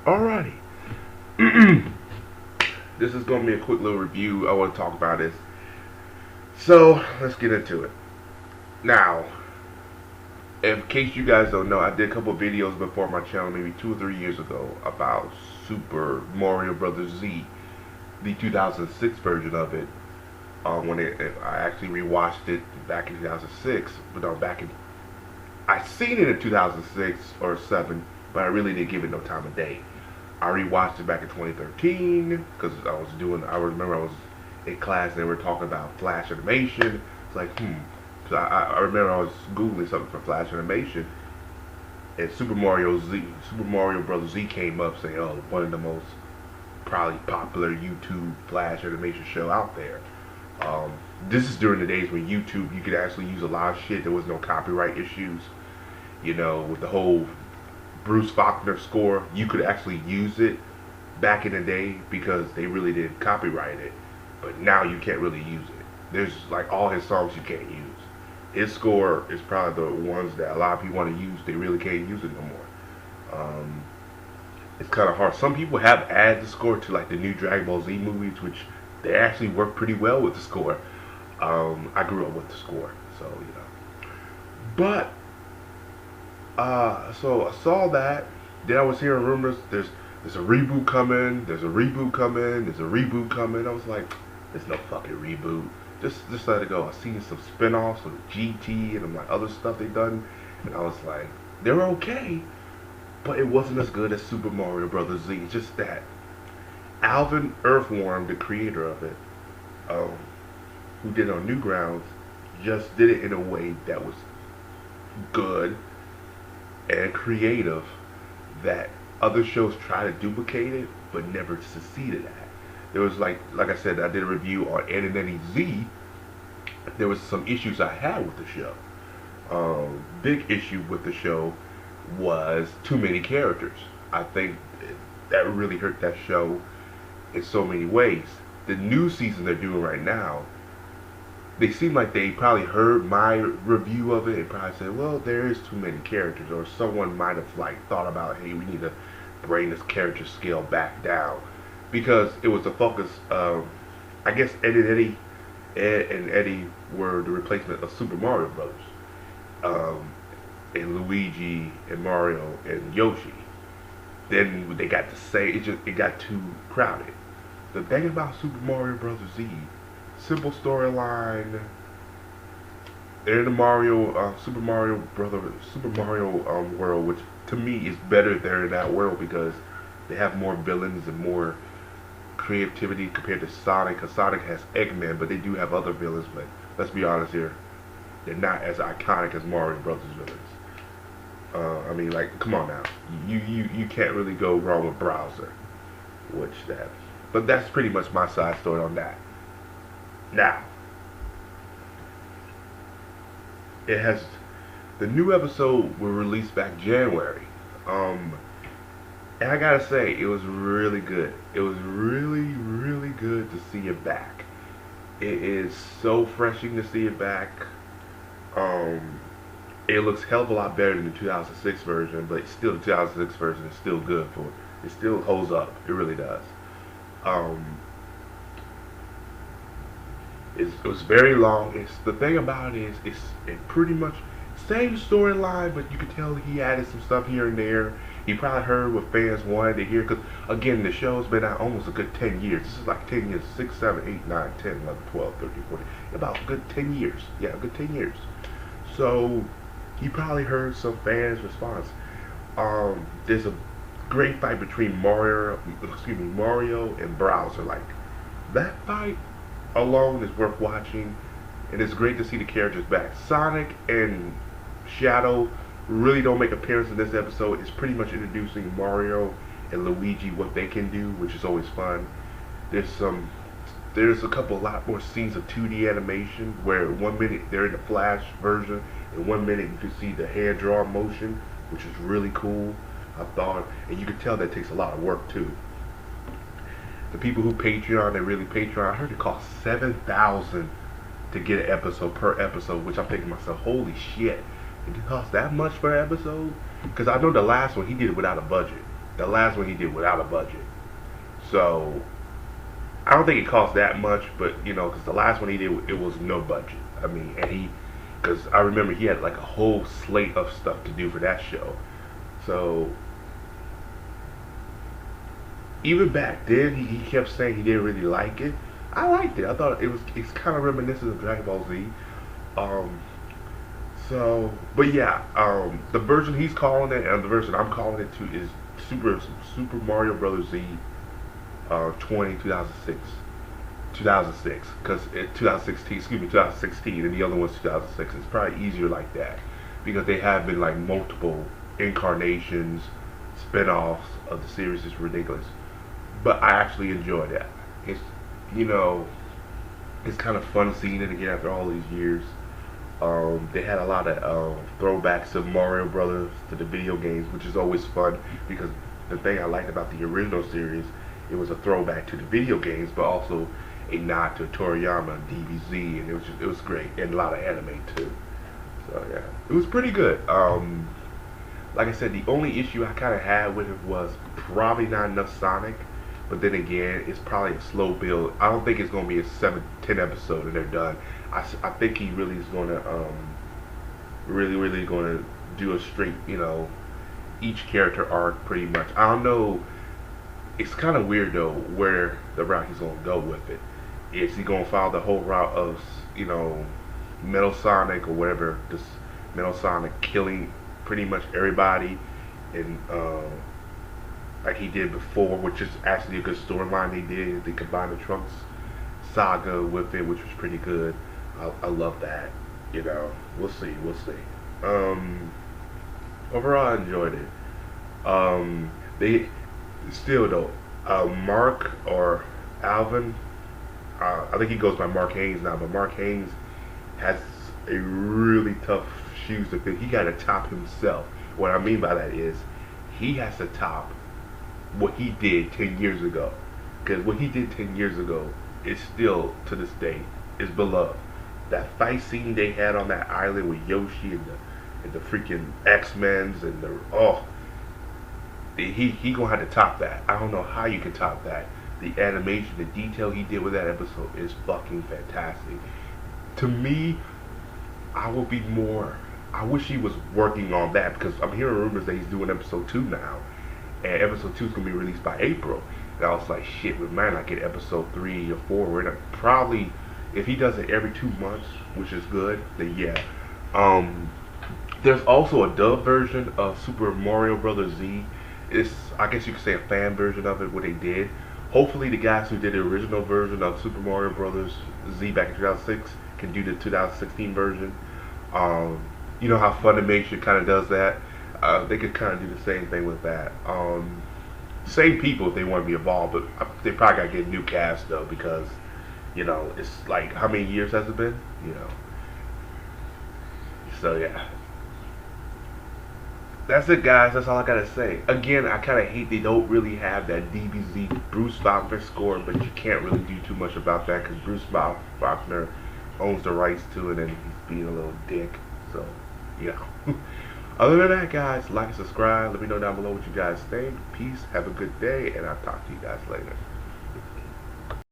Alrighty. This is going to be a quick little review. I want to talk about this. So, let's get into it. Now, in case you guys don't know, I did a couple videos before my channel, maybe 2 or 3 years ago, about Super Mario Brothers Z, the 2006 version of it. I actually rewatched it back in 2006, but no, I seen it in 2006 or 7, but I really didn't give it no time of day. I rewatched it back in 2013 because I remember I was in class and they were talking about Flash animation. It's like, So I remember I was Googling something for Flash animation and Super Mario Brothers Z came up saying, oh, one of the most probably popular YouTube Flash animation show out there. This is during the days when YouTube, you could actually use a lot of shit. There was no copyright issues. With the whole Bruce Faulkner score, you could actually use it back in the day because they really did copyright it. But now you can't really use it. There's like all his songs you can't use. His score is probably the ones that a lot of people want to use. They really can't use it no more. It's kind of hard. Some people have added the score to like the new Dragon Ball Z movies, which they actually work pretty well with the score. I grew up with the score, so. But so I saw that. Then I was hearing rumors. There's a reboot coming. There's a reboot coming. There's a reboot coming. I was like, there's no fucking reboot. Just let it go. I seen some spin-offs of GT and like other stuff they done, and I was like, they're okay, but it wasn't as good as Super Mario Brothers Z. It's just that Alvin Earthworm, the creator of it, who did it on Newgrounds, just did it in a way that was good and creative that other shows try to duplicate it but never succeeded at. There was like I said, I did a review on Ed and Eddie Z. There was some issues I had with the show. Big issue with the show was too many characters. I think that really hurt that show in so many ways. The new season they're doing right now, they seem like they probably heard my review of it and probably said, well, there is too many characters, or someone might have like thought about, hey, we need to bring this character scale back down, because it was the focus of, I guess Ed and Eddie were the replacement of Super Mario Brothers, and Luigi and Mario and Yoshi. Then they got to say it got too crowded. The thing about Super Mario Brothers Z, simple storyline. They're in the Super Mario world, which to me is better there in that world because they have more villains and more creativity compared to Sonic. Because Sonic has Eggman, but they do have other villains. But let's be honest here, they're not as iconic as Mario Brothers villains. I mean, like, come on now, you can't really go wrong with Browser, but that's pretty much my side story on that. Now, it has the new episode will release back January. And I gotta say, it was really good. It was really, really good to see it back. It is so refreshing to see it back. It looks hell of a lot better than the 2006 version, but still the 2006 version is still good for it. It still holds up. It really does. It was very long. The thing about it is it pretty much same storyline, but you could tell he added some stuff here and there. He probably heard what fans wanted to hear, because again, the show's been out almost a good 10 years. This is like 10 years, 6, 7, 8, 9, 10, 11, 12, 13, 14, about a good 10 years. Yeah, a good 10 years. So he probably heard some fans' response. There's a great fight between Mario and Bowser. Like, that fight alone is worth watching, and it's great to see the characters back. Sonic and Shadow really don't make appearance in this episode. It's pretty much introducing Mario and Luigi, what they can do, which is always fun. There's a lot more scenes of 2D animation where 1 minute they're in the Flash version, and 1 minute you can see the hand draw motion, which is really cool, I thought, and you can tell that takes a lot of work too. The people who Patreon, they really Patreon. I heard it costs $7,000 to get an episode per episode, which I'm thinking to myself, holy shit, it costs that much for an episode? Because I know the last one he did it without a budget. The last one he did without a budget. So I don't think it cost that much, but you know, because the last one he did, it was no budget. I mean, and because I remember he had like a whole slate of stuff to do for that show. So even back then, he kept saying he didn't really like it. I liked it. I thought it's kind of reminiscent of Dragon Ball Z. Um, but yeah, the version he's calling it and the version I'm calling it to is Super Mario Brothers Z 2006. 2006, because 2016, excuse me, 2016, and the other one's 2006. It's probably easier like that because they have been like multiple incarnations, spin-offs of the series. It's ridiculous, but I actually enjoy that. It's, you know, it's kind of fun seeing it again after all these years. They had a lot of throwbacks of Mario Brothers to the video games, which is always fun because the thing I liked about the original series, it was a throwback to the video games, but also a nod to Toriyama and DBZ, and it was great, and a lot of anime too. So yeah, it was pretty good. Like I said, the only issue I kind of had with it was probably not enough Sonic, but then again, it's probably a slow build. I don't think it's going to be a 7-10 episode and they're done. I think he really is going to really going to do a straight, you know, each character arc pretty much. I don't know. It's kind of weird though where the route he's going to go with it. Is he going to follow the whole route of, you know, Metal Sonic or whatever, this Metal Sonic killing pretty much everybody, and like he did before, which is actually a good storyline they did. They combined the Trunks saga with it, which was pretty good. I love that. You know, we'll see. Overall, I enjoyed it. They still though, Mark or Alvin, I think he goes by Mark Haynes now, but Mark Haynes has a really tough shoes to fill. He got to top himself. What I mean by that is he has to top what he did 10 years ago, because what he did 10 years ago is still to this day is beloved. That fight scene they had on that island with Yoshi and the freaking X-Men's and he gonna have to top that. I don't know how you can top that. The animation, the detail he did with that episode is fucking fantastic. To me, I wish he was working on that, because I'm hearing rumors that he's doing episode 2 now, and episode 2 is gonna be released by April. And I was like, shit, we might not get episode 3 or 4. We're gonna probably, if he does it every 2 months, which is good, then yeah. There's also a dub version of Super Mario Brothers Z. It's, I guess you could say, a fan version of it, what they did. Hopefully the guys who did the original version of Super Mario Brothers Z back in 2006 can do the 2016 version. You know how Funimation kind of does that? They could kind of do the same thing with that. Same people if they want to be involved, but they probably got to get a new cast though, because, you know, it's like, how many years has it been? You know. So yeah. That's it, guys. That's all I gotta say. Again, I kind of hate they don't really have that DBZ Bruce Faulkner score, but you can't really do too much about that because Bruce Faulkner owns the rights to it, and he's being a little dick. So, yeah. Other than that, guys, like and subscribe. Let me know down below what you guys think. Peace. Have a good day, and I'll talk to you guys later.